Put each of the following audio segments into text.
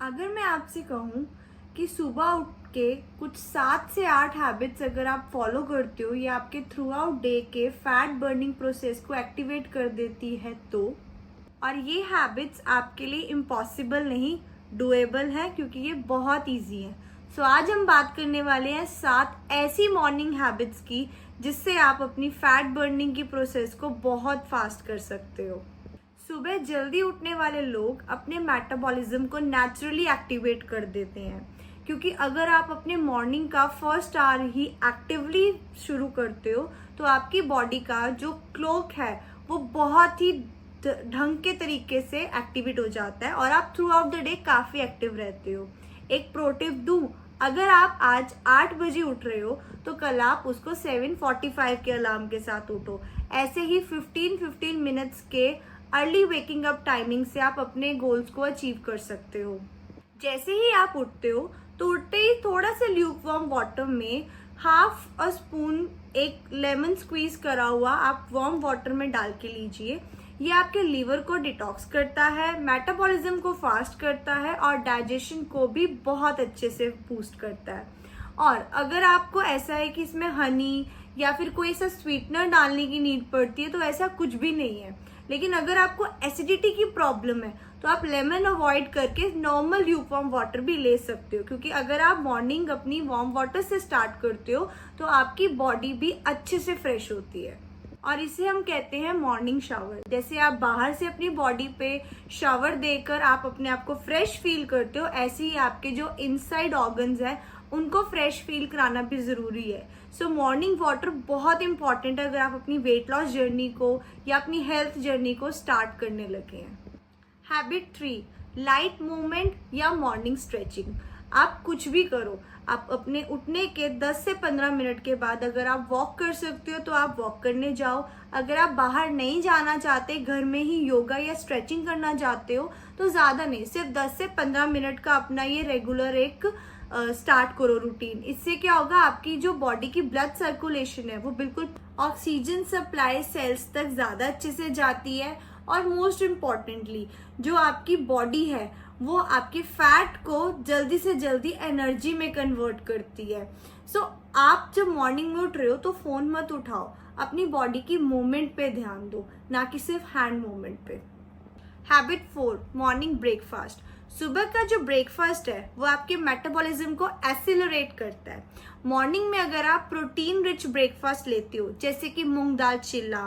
अगर मैं आपसे कहूँ कि सुबह उठ के कुछ 7 से 8 हैबिट्स अगर आप फॉलो करते हो, ये आपके थ्रू आउट डे के फैट बर्निंग प्रोसेस को एक्टिवेट कर देती है तो, और ये हैबिट्स आपके लिए इम्पॉसिबल नहीं, डुएबल है क्योंकि ये बहुत इजी है। सो आज हम बात करने वाले हैं 7 ऐसी मॉर्निंग हैबिट्स की जिससे आप अपनी फैट बर्निंग की प्रोसेस को बहुत फास्ट कर सकते हो। सुबह जल्दी उठने वाले लोग अपने मेटाबॉलिज्म को नेचुरली एक्टिवेट कर देते हैं, क्योंकि अगर आप अपने मॉर्निंग का फर्स्ट आवर ही एक्टिवली शुरू करते हो तो आपकी बॉडी का जो क्लॉक है वो बहुत ही ढंग के तरीके से एक्टिवेट हो जाता है और आप थ्रू आउट द डे काफ़ी एक्टिव रहते हो। एक प्रो टिप दूं, अगर आप आज 8 बजे उठ रहे हो तो कल आप उसको 7:45 के अलार्म के साथ उठो। ऐसे ही 15-15 मिनट्स के अर्ली वेकिंग अप टाइमिंग से आप अपने गोल्स को अचीव कर सकते हो। जैसे ही आप उठते हो तो उठते ही थोड़ा सा ल्यूक वार्म वाटर में हाफ अ स्पून एक लेमन स्क्वीज करा हुआ आप वार्म वाटर में डाल के लीजिए। ये आपके लीवर को डिटॉक्स करता है, मेटाबॉलिज्म को फास्ट करता है और डाइजेशन को भी बहुत अच्छे से बूस्ट करता है। और अगर आपको ऐसा है कि इसमें हनी या फिर कोई ऐसा स्वीटनर डालने की नीड पड़ती है तो ऐसा कुछ भी नहीं है। लेकिन अगर आपको एसिडिटी की प्रॉब्लम है तो आप लेमन अवॉइड करके नॉर्मल ल्यूकवार्म वाटर भी ले सकते हो, क्योंकि अगर आप मॉर्निंग अपनी वार्म वाटर से स्टार्ट करते हो तो आपकी बॉडी भी अच्छे से फ्रेश होती है। और इसे हम कहते हैं मॉर्निंग शावर। जैसे आप बाहर से अपनी बॉडी पे शावर देकर आप अपने आप को फ्रेश फील करते हो, ऐसे ही आपके जो इनसाइड ऑर्गन्स हैं उनको फ्रेश फील कराना भी ज़रूरी है। सो मॉर्निंग वाटर बहुत इंपॉर्टेंट है अगर आप अपनी वेट लॉस जर्नी को या अपनी हेल्थ जर्नी को स्टार्ट करने लगे हैं। हैबिट 3, लाइट मूवमेंट या मॉर्निंग स्ट्रेचिंग। आप कुछ भी करो, आप अपने उठने के 10 से 15 मिनट के बाद अगर आप वॉक कर सकते हो तो आप वॉक करने जाओ। अगर आप बाहर नहीं जाना चाहते, घर में ही योगा या स्ट्रेचिंग करना चाहते हो तो ज़्यादा नहीं, सिर्फ 10 से 15 मिनट का अपना ये रेगुलर एक स्टार्ट करो रूटीन। इससे क्या होगा, आपकी जो बॉडी की ब्लड सर्कुलेशन है वो बिल्कुल ऑक्सीजन सप्लाई सेल्स तक ज़्यादा अच्छे से जाती है और मोस्ट इम्पॉर्टेंटली जो आपकी बॉडी है वो आपके फैट को जल्दी से जल्दी एनर्जी में कन्वर्ट करती है। सो आप जब मॉर्निंग में उठ रहे हो तो फोन मत उठाओ, अपनी बॉडी की मूवमेंट पे ध्यान दो, ना कि सिर्फ हैंड मूवमेंट पे। Habit 4, morning breakfast. सुबह का जो ब्रेकफास्ट है वो आपके मेटाबॉलिज्म को एक्सीलरेट करता है। मॉर्निंग में अगर आप प्रोटीन रिच ब्रेकफास्ट लेते हो, जैसे कि मूंग दाल चिल्ला,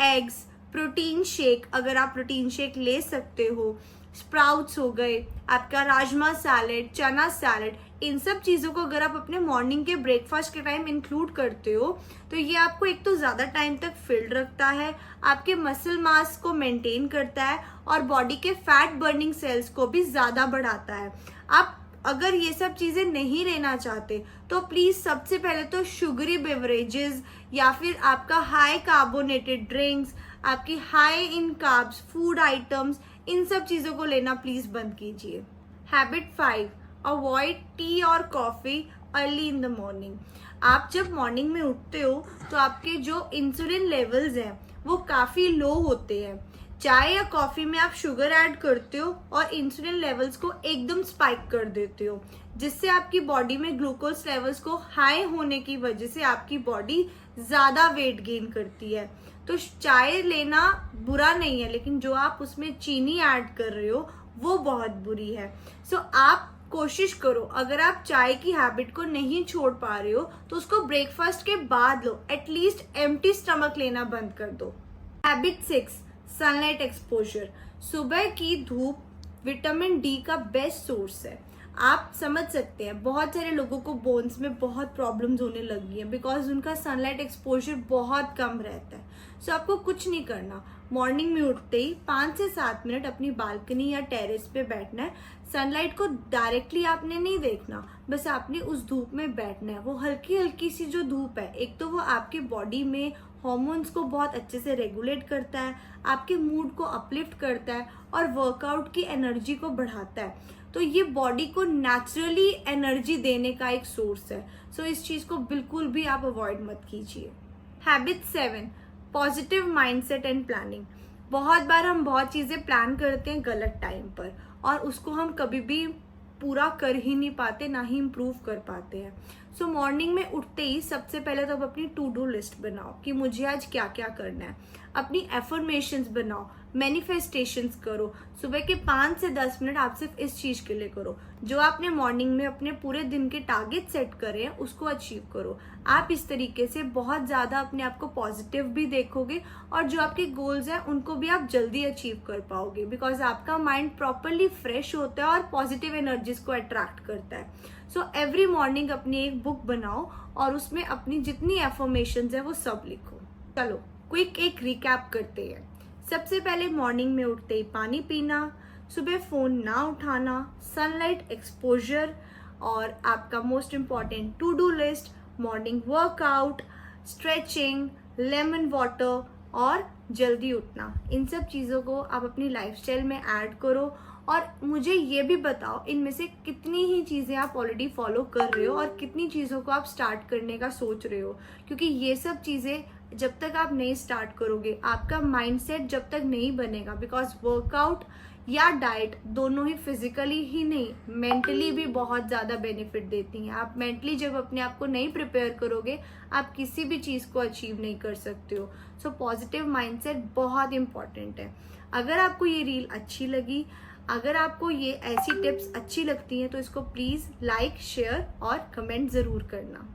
एग्स, प्रोटीन शेक, अगर आप प्रोटीन शेक ले सकते हो, स्प्राउट्स हो गए, आपका राजमा सैलेड, चना सैलेड, इन सब चीज़ों को अगर आप अपने मॉर्निंग के ब्रेकफास्ट के टाइम इंक्लूड करते हो तो ये आपको एक तो ज़्यादा टाइम तक फिल्ड रखता है, आपके मसल मास को मेंटेन करता है और बॉडी के फैट बर्निंग सेल्स को भी ज़्यादा बढ़ाता है। आप अगर ये सब चीज़ें नहीं लेना चाहते तो प्लीज़ सबसे पहले तो शुगरी बेवरेजेस या फिर आपका हाई कार्बोनेटेड ड्रिंक्स, आपकी high in carbs food items, इन सब चीज़ों को लेना प्लीज़ बंद कीजिए। हैबिट 5, अवॉइड टी और coffee early in the morning. आप जब मॉर्निंग में उठते हो तो आपके जो इंसुलिन लेवल्स हैं वो काफ़ी लो होते हैं। चाय या कॉफ़ी में आप शुगर ऐड करते हो और इंसुलिन लेवल्स को एकदम स्पाइक कर देते हो, जिससे आपकी बॉडी में ग्लूकोज लेवल्स को हाई होने की वजह से आपकी बॉडी ज़्यादा वेट गेन करती है। तो चाय लेना बुरा नहीं है, लेकिन जो आप उसमें चीनी ऐड कर रहे हो वो बहुत बुरी है। सो आप कोशिश करो, अगर आप चाय की हैबिट को नहीं छोड़ पा रहे हो तो उसको ब्रेकफास्ट के बाद लो, एटलीस्ट एम्प्टी स्टमक लेना बंद कर दो। Habit 6, sunlight exposure. सुबह की धूप विटामिन डी का बेस्ट सोर्स है। आप समझ सकते हैं बहुत सारे लोगों को बोन्स में बहुत प्रॉब्लम्स होने लगी हैं बिकॉज उनका सनलाइट एक्सपोजर बहुत कम रहता है। सो आपको कुछ नहीं करना, मॉर्निंग में उठते ही 5 से 7 मिनट अपनी बालकनी या टेरेस पे बैठना है। सनलाइट को डायरेक्टली आपने नहीं देखना, बस आपने उस धूप में बैठना है। वो हल्की हल्की सी जो धूप है, एक तो वो आपके बॉडी में हॉर्मोन्स को बहुत अच्छे से रेगुलेट करता है, आपके मूड को अपलिफ्ट करता है और वर्कआउट की एनर्जी को बढ़ाता है। तो ये बॉडी को नेचुरली एनर्जी देने का एक सोर्स है। सो इस चीज़ को बिल्कुल भी आप अवॉइड मत कीजिए। Habit 7, positive mindset and planning. बहुत बार हम बहुत चीज़ें प्लान करते हैं गलत टाइम पर और उसको हम कभी भी पूरा कर ही नहीं पाते, ना ही इम्प्रूव कर पाते हैं। सो मॉर्निंग में उठते ही सबसे पहले तो आप अपनी टू डू लिस्ट बनाओ कि मुझे आज क्या क्या करना है। अपनी एफर्मेशंस बनाओ, मैनिफेस्टेशंस करो। सुबह के 5 से 10 मिनट आप सिर्फ इस चीज के लिए करो। जो आपने मॉर्निंग में अपने पूरे दिन के टारगेट सेट करे हैं उसको अचीव करो। आप इस तरीके से बहुत ज्यादा अपने आप को पॉजिटिव भी देखोगे और जो आपके गोल्स हैं उनको भी आप जल्दी अचीव कर पाओगे, बिकॉज आपका माइंड प्रॉपरली फ्रेश होता है और पॉजिटिव एनर्जीज को अट्रैक्ट करता है। सो एवरी मॉर्निंग अपनी एक बुक बनाओ और उसमें अपनी जितनी एफर्मेशंस है वो सब लिखो। चलो क्विक एक रिकैप करते हैं। सबसे पहले मॉर्निंग में उठते ही पानी पीना, सुबह फोन ना उठाना, सनलाइट एक्सपोजर और आपका most important to do list, morning workout, stretching, lemon water और जल्दी उठना। इन सब चीज़ों को आप अपनी लाइफस्टाइल में ऐड करो और मुझे ये भी बताओ इनमें से कितनी ही चीज़ें आप ऑलरेडी फॉलो कर रहे हो और कितनी चीज़ों को आप स्टार्ट करने का सोच रहे हो, क्योंकि ये सब चीज़ें जब तक आप नहीं स्टार्ट करोगे, आपका माइंडसेट जब तक नहीं बनेगा, बिकॉज वर्कआउट या डाइट दोनों ही फिजिकली ही नहीं मेंटली भी बहुत ज़्यादा बेनिफिट देती हैं। आप मेंटली जब अपने आप को नहीं प्रिपेयर करोगे आप किसी भी चीज़ को अचीव नहीं कर सकते हो। सो पॉजिटिव माइंडसेट बहुत इंपॉर्टेंट है। अगर आपको ये रील अच्छी लगी, अगर आपको ये ऐसी टिप्स अच्छी लगती हैं तो इसको प्लीज़ लाइक, शेयर और कमेंट ज़रूर करना।